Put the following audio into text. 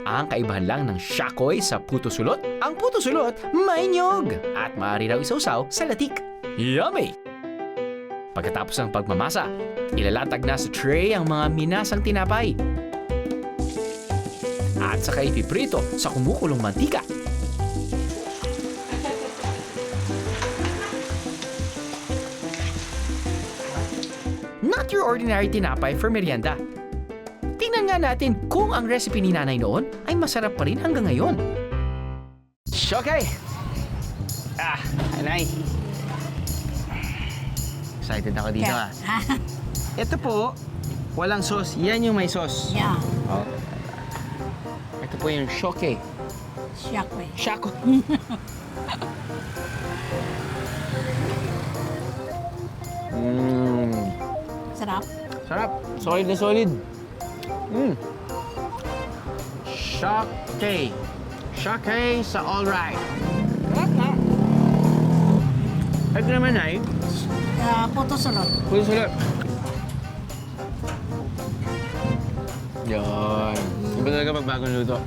Ang kaibahan lang ng shakoy sa puto sulot, ang puto sulot may niyog at maaari raw isawsaw sa latik. Yummy! Pagkatapos ng pagmamasa, ilalatag na sa tray ang mga minasang tinapay. At saka ipiprito sa kumukulong mantika. Not your ordinary tinapay for merienda. Tingnan nga natin kung ang recipe ni nanay noon ay masarap pa rin hanggang ngayon. Okay! Nanay. Excited ako dito Ito po, walang sauce. Yan yung may sauce. Yeah, Oh. Ito po yung shoke. Shakwe. Shako. Sarap. Sarap. Solid na solid. Shoke. Shoke sa all right. Sarap na. Ito naman ay, Puto sulot. puto sulot. Yan. Iba talaga pag bagong luto.